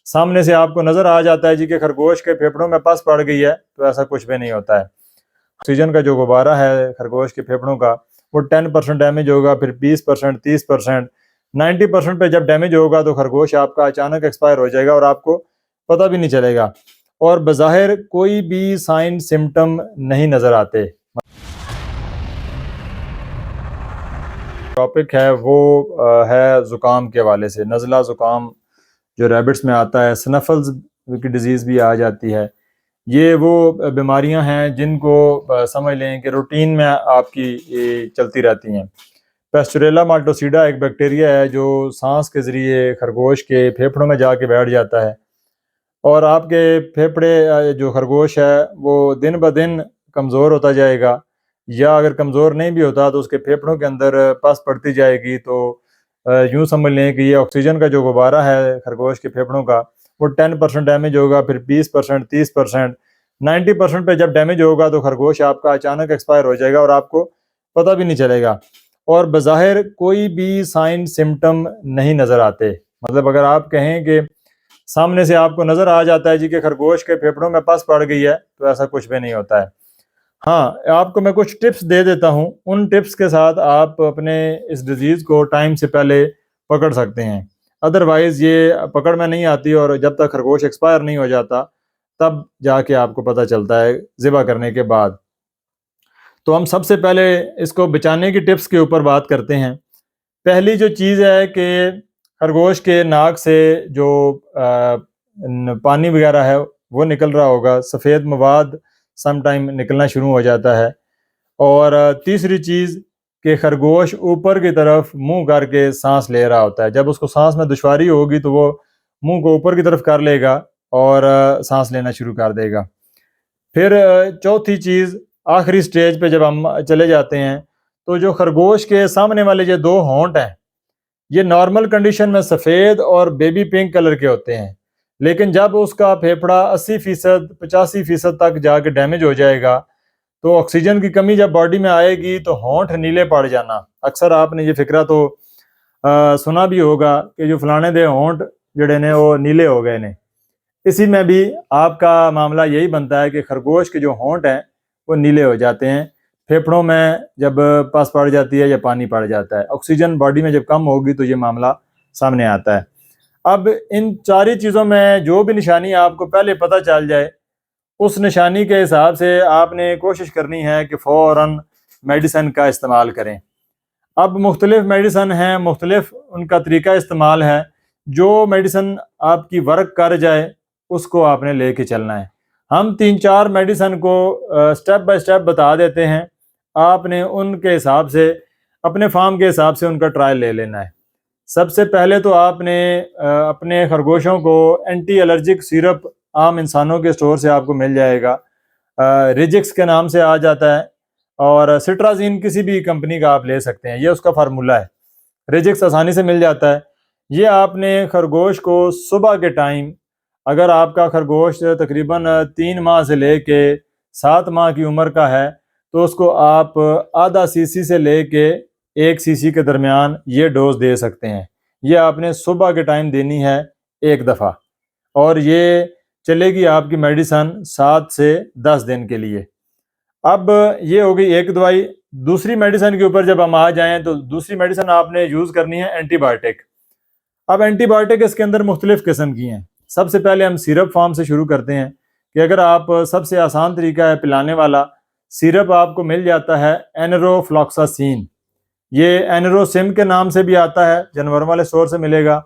सामने से आपको नज़र आ जाता है जी कि खरगोश के फेफड़ों में पस पड़ गई है, तो ऐसा कुछ भी नहीं होता है। ऑक्सीजन का जो गुब्बारा है खरगोश के फेफड़ों का, वो 10% डैमेज होगा, फिर 20%, 30%, 90% पे जब डैमेज होगा तो खरगोश आपका अचानक एक्सपायर हो जाएगा और आपको पता भी नहीं चलेगा, और बज़ाहिर कोई भी साइन सिम्टम नहीं नज़र आते। टॉपिक है वो है ज़ुकाम के हवाले से। नज़ला ज़ुकाम जो रैबिट्स में आता है, स्नफल्स की डिज़ीज़ भी आ जाती है। ये वो बीमारियां हैं जिनको समझ लें कि रूटीन में आपकी ये चलती रहती हैं। पेस्टुरेला माल्टोसिडा एक बैक्टीरिया है जो सांस के ज़रिए खरगोश के फेफड़ों में जाके बैठ जाता है, और आपके फेफड़े जो खरगोश है वो दिन ब दिन कमज़ोर होता जाएगा, या अगर कमज़ोर नहीं भी होता तो उसके फेफड़ों के अंदर पस पड़ती जाएगी। तो यूँ समझ लें कि ये ऑक्सीजन का जो गुब्बारा है खरगोश के फेफड़ों का, वो 10% डैमेज होगा, फिर 20%, 30%, 90% पे जब डैमेज होगा तो खरगोश आपका अचानक एक्सपायर हो जाएगा और आपको पता भी नहीं चलेगा, और बज़ाहिर कोई भी साइन सिम्टम नहीं नज़र आते। मतलब अगर आप कहें कि सामने से आपको नज़र आ जाता है जी कि खरगोश के फेफड़ों में पस पड़ गई है, तो ऐसा कुछ भी नहीं होता है। हाँ, आपको मैं कुछ टिप्स दे देता हूँ, उन टिप्स के साथ आप अपने इस डिज़ीज़ को टाइम से पहले पकड़ सकते हैं। अदरवाइज़ ये पकड़ में नहीं आती, और जब तक खरगोश एक्सपायर नहीं हो जाता तब जाके आपको पता चलता है ज़िबा करने के बाद। तो हम सबसे पहले इसको बचाने की टिप्स के ऊपर बात करते हैं। पहली जो चीज़ है कि खरगोश के नाक से जो पानी वगैरह है वो निकल रहा होगा, सफ़ेद मवाद सम टाइम निकलना शुरू हो जाता है। और तीसरी चीज़ कि खरगोश ऊपर की तरफ मुंह करके सांस ले रहा होता है। जब उसको सांस में दुश्वारी होगी तो वो मुंह को ऊपर की तरफ कर लेगा और सांस लेना शुरू कर देगा। फिर चौथी चीज़, आखिरी स्टेज पे जब हम चले जाते हैं, तो जो खरगोश के सामने वाले जो दो होंठ हैं, ये नॉर्मल कंडीशन में सफ़ेद और बेबी पिंक कलर के होते हैं, लेकिन जब उसका फेफड़ा 80%, 85% तक जाके डैमेज हो जाएगा, तो ऑक्सीजन की कमी जब बॉडी में आएगी तो होंठ नीले पड़ जाना। अक्सर आपने ये फिक्रा तो सुना भी होगा कि जो फलाने दे होंठ जड़े ने वो नीले हो गए ने। इसी में भी आपका मामला यही बनता है कि खरगोश के जो होंठ हैं वो नीले हो जाते हैं फेफड़ों में जब पस पड़ जाती है या पानी पड़ जाता है। ऑक्सीजन बॉडी में जब कम होगी तो ये मामला सामने आता है। अब इन सारी चीज़ों में जो भी निशानी आपको पहले पता चल जाए, उस निशानी के हिसाब से आपने कोशिश करनी है कि फ़ौरन मेडिसिन का इस्तेमाल करें। अब मुख्तलिफ मेडिसिन हैं, मुख्तलिफ उनका तरीका इस्तेमाल है। जो मेडिसिन आपकी वर्क कर जाए उसको आपने लेके चलना है। हम 3-4 मेडिसिन को स्टेप बाय स्टेप बता देते हैं, आपने उनके हिसाब से अपने फार्म के हिसाब से उनका ट्रायल ले लेना है। सबसे पहले तो आपने अपने खरगोशों को एंटी एलर्जिक सिरप आम इंसानों के स्टोर से आपको मिल जाएगा, रिजिक्स के नाम से आ जाता है, और सिट्राजीन किसी भी कंपनी का आप ले सकते हैं, ये उसका फार्मूला है। रिजिक्स आसानी से मिल जाता है। ये आपने खरगोश को सुबह के टाइम, अगर आपका खरगोश तकरीबन 3 माह से लेके 7 माह की उम्र का है, तो उसको आप आधा सीसी से लेके 1 सीसी के दरमियान ये डोज दे सकते हैं। ये आपने सुबह के टाइम देनी है 1 दफ़ा, और ये चलेगी आपकी मेडिसन 7 से 10 दिन के लिए। अब ये हो गई एक दवाई। दूसरी मेडिसिन के ऊपर जब हम आ जाएं, तो दूसरी मेडिसिन आपने यूज़ करनी है एंटीबायोटिक। अब एंटीबायोटिक इसके अंदर मुख्तलिफ किस्म की हैं। सबसे पहले हम सिरप फॉर्म से शुरू करते हैं कि अगर आप, सबसे आसान तरीका है पिलाने वाला, सिरप आपको मिल जाता है एनरोफ्लॉक्सासिन। ये एनरोसिम के नाम से भी आता है, जानवरों वाले स्टोर से मिलेगा,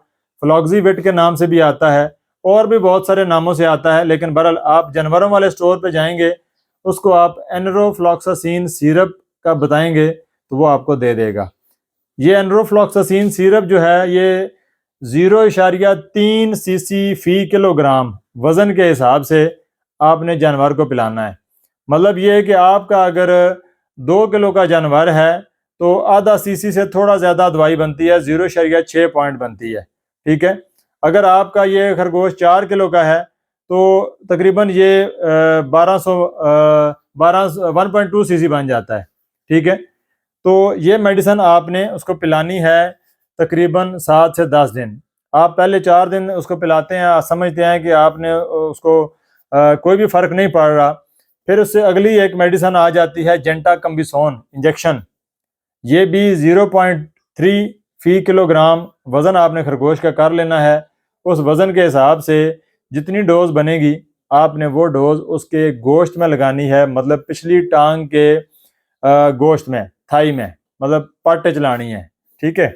फ्लॉक्सीविट के नाम से भी आता है, और भी बहुत सारे नामों से आता है, लेकिन बहरहाल आप जानवरों वाले स्टोर पे जाएंगे, उसको आप एनरोफ्लॉक्सासिन सिरप का बताएंगे तो वो आपको दे देगा। ये एनरोफ्लॉक्सासिन सिरप जो है ये 0.3 सीसी फी किलोग्राम वज़न के हिसाब से आपने जानवर को पिलाना है। मतलब ये है कि आपका अगर 2 किलो का जानवर है तो आधा सीसी से थोड़ा ज़्यादा दवाई बनती है, 0.6 पॉइंट बनती है। ठीक है, अगर आपका ये खरगोश 4 किलो का है तो तकरीबन ये 1.2 सीसी बन जाता है। ठीक है, तो ये मेडिसिन आपने उसको पिलानी है तकरीबन 7 से 10 दिन। आप पहले 4 दिन उसको पिलाते हैं, आप समझते हैं कि आपने उसको कोई भी फ़र्क नहीं पड़ रहा, फिर उससे अगली एक मेडिसिन आ जाती है जेंटाकम्बिसोन इंजेक्शन। ये भी 0.3 फ़ी किलोग्राम वज़न आपने खरगोश का कर लेना है। उस वज़न के हिसाब से जितनी डोज़ बनेगी आपने वो डोज़ उसके गोश्त में लगानी है, मतलब पिछली टांग के गोश्त में, थाई में, मतलब पट्टे चलानी है, ठीक है।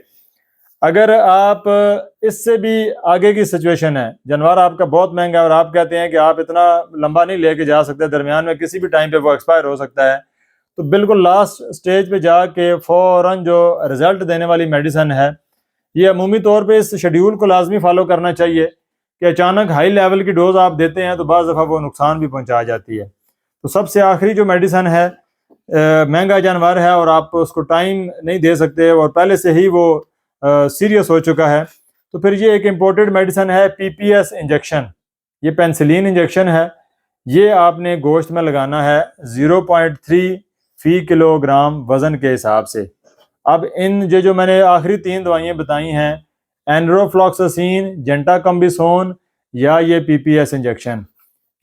अगर आप इससे भी आगे की सिचुएशन है, जानवर आपका बहुत महंगा है और आप कहते हैं कि आप इतना लंबा नहीं लेके जा सकते, दरमियान में किसी भी टाइम पे वो एक्सपायर हो सकता है, तो बिल्कुल लास्ट स्टेज पे जाके फ़ौरन जो रिज़ल्ट देने वाली मेडिसिन है, ये अमूमी तौर पे इस शेड्यूल को लाजमी फॉलो करना चाहिए कि अचानक हाई लेवल की डोज आप देते हैं तो बाज़ दफ़ा वो नुकसान भी पहुंचा जाती है। तो सबसे आखिरी जो मेडिसिन है, महंगा जानवर है और आप उसको टाइम नहीं दे सकते और पहले से ही वो सीरियस हो चुका है, तो फिर ये एक इम्पोर्टेड मेडिसिन है PPS इंजेक्शन। ये पेंसिलिन इंजेक्शन है, ये आपने गोश्त में लगाना है 0.3 फ़ी किलोग्राम वज़न के हिसाब से। अब इन जो मैंने आखिरी 3 दवाइयाँ बताई हैं, एनरोफ्लॉक्सासिन, जेंटाकम्बिसोन या ये PPS इंजेक्शन,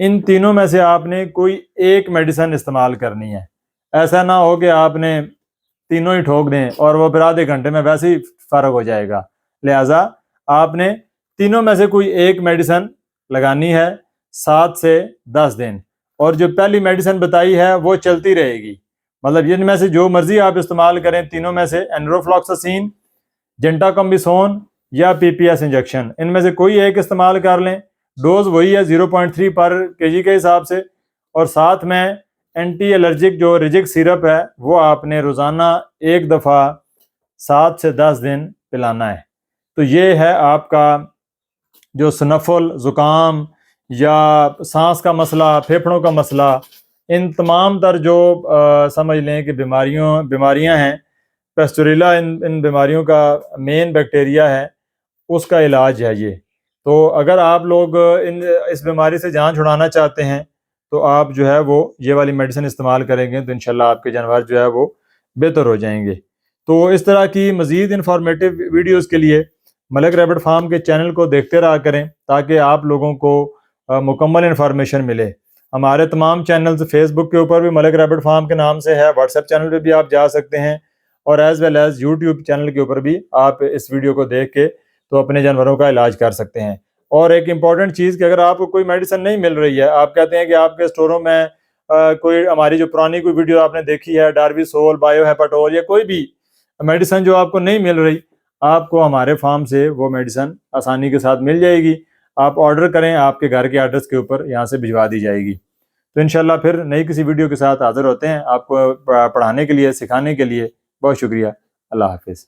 इन तीनों में से आपने कोई एक मेडिसिन इस्तेमाल करनी है। ऐसा ना हो कि आपने तीनों ही ठोक दें और वो फिर आधे घंटे में वैसे ही फ़र्क हो जाएगा। लिहाजा आपने तीनों में से कोई एक मेडिसिन लगानी है 7 से 10 दिन, और जो पहली मेडिसिन बताई है वो चलती रहेगी। मतलब इनमें से जो मर्जी आप इस्तेमाल करें, तीनों में से एनरोफ्लॉक्सासिन, जेंटाकम्बिसोन या PPS इंजेक्शन, इनमें से कोई एक इस्तेमाल कर लें। डोज वही है 0.3 पर केजी के हिसाब से, और साथ में एंटी एलर्जिक जो रिजिक सिरप है वो आपने रोज़ाना एक दफ़ा 7 से 10 दिन पिलाना है। तो ये है आपका जो स्नफल, ज़ुकाम या सांस का मसला, फेफड़ों का मसला, इन तमाम तर जो समझ लें कि बीमारियां हैं, पेस्टोरिला इन बीमारियों का मेन बैक्टीरिया है, उसका इलाज है ये। तो अगर आप लोग इस बीमारी से जान छुड़ाना चाहते हैं तो आप जो है वो ये वाली मेडिसिन इस्तेमाल करेंगे तो इंशाल्लाह आपके जानवर जो है वो बेहतर हो जाएंगे। तो इस तरह की मज़ीद इंफॉर्मेटिव वीडियोज़ के लिए मलिक रैबिट फार्म के चैनल को देखते रहा करें ताकि आप लोगों को मुकम्मल इन्फॉर्मेशन मिले। हमारे तमाम चैनल्स फेसबुक के ऊपर भी मलिक रैबिट फार्म के नाम से है, व्हाट्सएप चैनल पे भी आप जा सकते हैं, और as well as YouTube channel के ऊपर भी आप इस वीडियो को देख के तो अपने जानवरों का इलाज कर सकते हैं। और एक इम्पॉर्टेंट चीज़ कि अगर आपको कोई मेडिसिन नहीं मिल रही है, आप कहते हैं कि आपके स्टोरों में कोई हमारी जो पुरानी कोई वीडियो आपने देखी है, डार्बिसोल, बायोहेपाटोल या कोई भी मेडिसिन जो आपको नहीं मिल रही, आपको हमारे फार्म से वो मेडिसिन आसानी के साथ मिल जाएगी। आप ऑर्डर करें, आपके घर के एड्रेस के ऊपर यहाँ से भिजवा दी जाएगी। तो इंशाल्लाह फिर नई किसी वीडियो के साथ हाजिर होते हैं। आपको पढ़ाने के लिए, सिखाने के लिए बहुत शुक्रिया। अल्लाह हाफिज़।